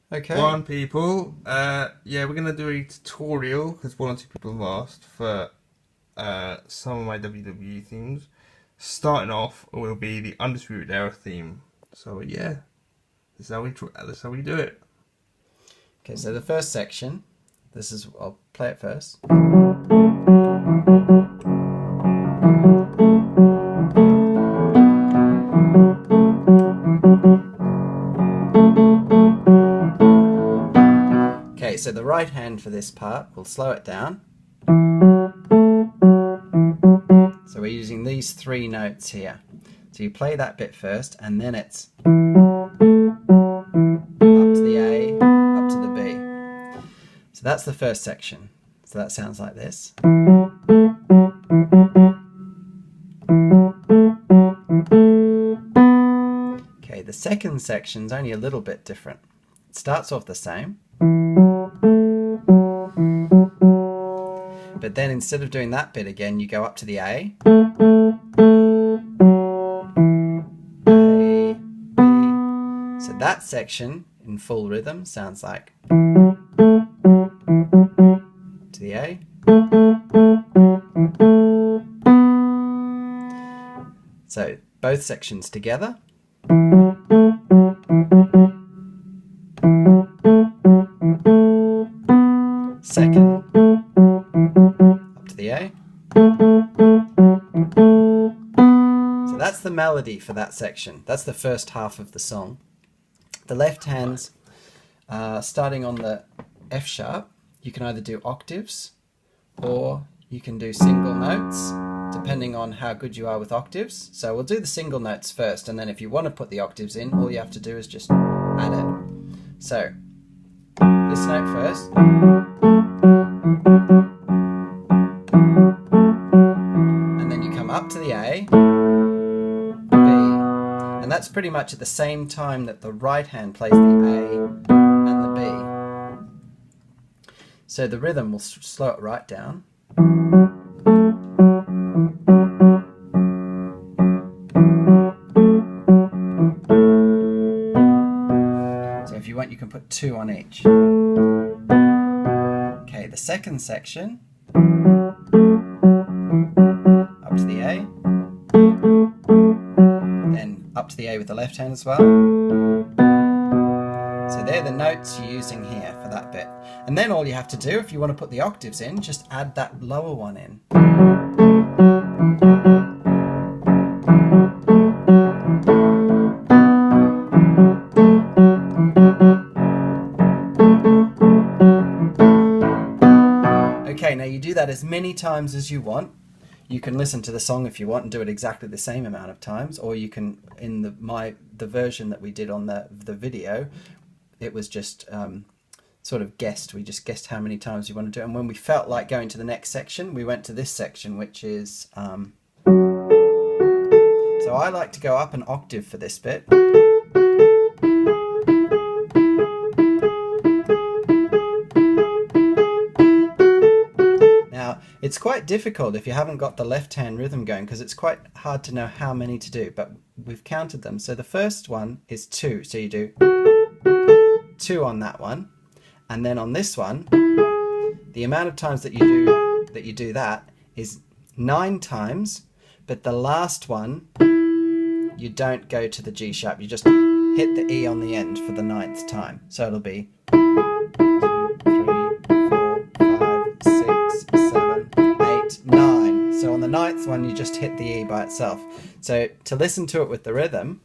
Okay. Go on, people. Yeah, we're gonna do a tutorial because one or two people have asked for some of my WWE themes. Starting off will be the Undisputed Era theme. So yeah, this is how we do it. Okay, so the first section. I'll play it first. Okay, so the right hand for this part, we'll slow it down. So we're using these three notes here. So you play that bit first, and then it's up to the A, up to the B. So that's the first section. So that sounds like this. Okay, the second section's only a little bit different. It starts off the same. But then instead of doing that bit again, you go up to the A. A, B. So that section in full rhythm sounds like to the A. So both sections together. Second, up to the A. So that's the melody for that section. That's the first half of the song. The left hand's starting on the F sharp. You can either do octaves or you can do single notes, depending on how good you are with octaves. So we'll do the single notes first, and then if you want to put the octaves in, all you have to do is just add it. So this note first. And then you come up to the A, B, and that's pretty much at the same time that the right hand plays the A and the B. So the rhythm will slow it right down. So if you want, you can put two on each. Okay, the second section, up to the A, then up to the A with the left hand as well. So they're the notes you're using here for that bit. And then all you have to do, if you want to put the octaves in, just add that lower one in. Okay, now you do that as many times as you want. You can listen to the song if you want and do it exactly the same amount of times, or you can, in the version that we did on the video, it was just sort of guessed. We just guessed how many times you want to do it. And when we felt like going to the next section, we went to this section, which is... So I like to go up an octave for this bit. Now, it's quite difficult if you haven't got the left-hand rhythm going, because it's quite hard to know how many to do, but we've counted them. So the first one is 2, so you do 2 on that one, and then on this one, the amount of times that you do that is 9 times, but the last one, you don't go to the G sharp, you just hit the E on the end for the 9th time. So it'll be 2, 3, 4, 5, 6, 7, 8, 9. So on the 9th one, you just hit the E by itself. So to listen to it with the rhythm,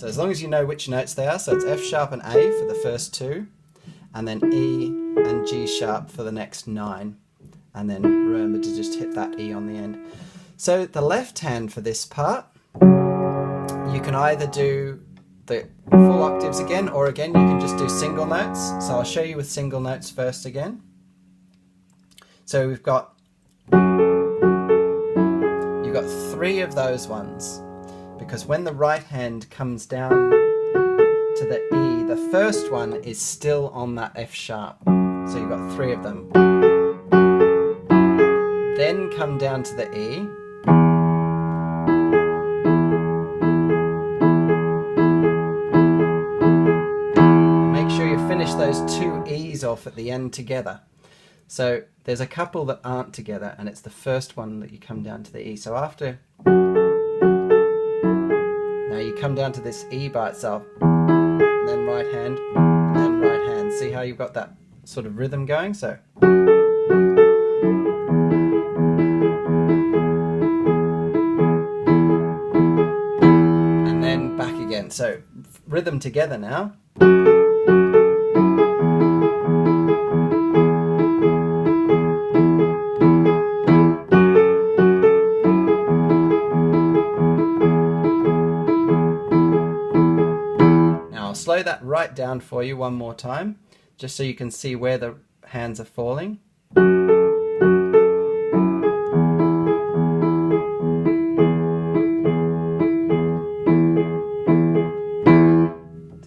as long as you know which notes they are, so it's F sharp and A for the first 2, and then E and G sharp for the next 9, and then remember to just hit that E on the end. So the left hand for this part, you can either do the full octaves again, or again you can just do single notes. So I'll show you with single notes first again. So you've got 3 of those ones. Because when the right hand comes down to the E, the first one is still on that F sharp. So you've got 3 of them. Then come down to the E. Make sure you finish those 2 E's off at the end together. So there's a couple that aren't together, and it's the first one that you come down to the E. So after, now you come down to this E by itself, and then right hand, and then right hand. See how you've got that sort of rhythm going? So. And then back again. So rhythm together now. Slow that right down for you one more time, just so you can see where the hands are falling. So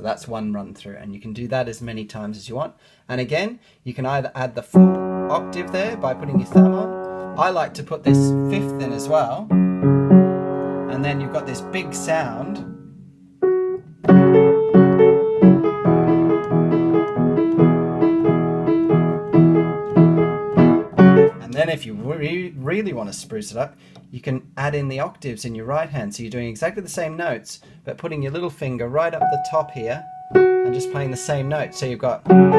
that's one run through, and you can do that as many times as you want. And again, you can either add the full octave there by putting your thumb on. I like to put this 5th in as well, and then you've got this big sound. Then if you really want to spruce it up, you can add in the octaves in your right hand. So you're doing exactly the same notes, but putting your little finger right up the top here and just playing the same note. So you've got... And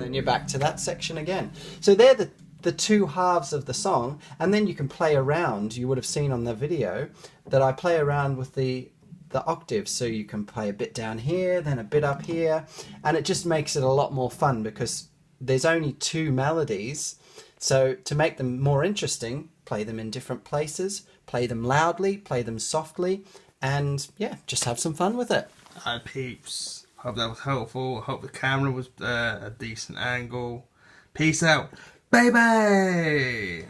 then you're back to that section again. So they're the 2 halves of the song, and then you can play around. You would have seen on the video that I play around with the octaves, so you can play a bit down here, then a bit up here, and it just makes it a lot more fun because there's only 2 melodies. So to make them more interesting, play them in different places, play them loudly, play them softly, and yeah, just have some fun with it. Hi peeps, hope that was helpful. Hope the camera was a decent angle. Peace out. Baby!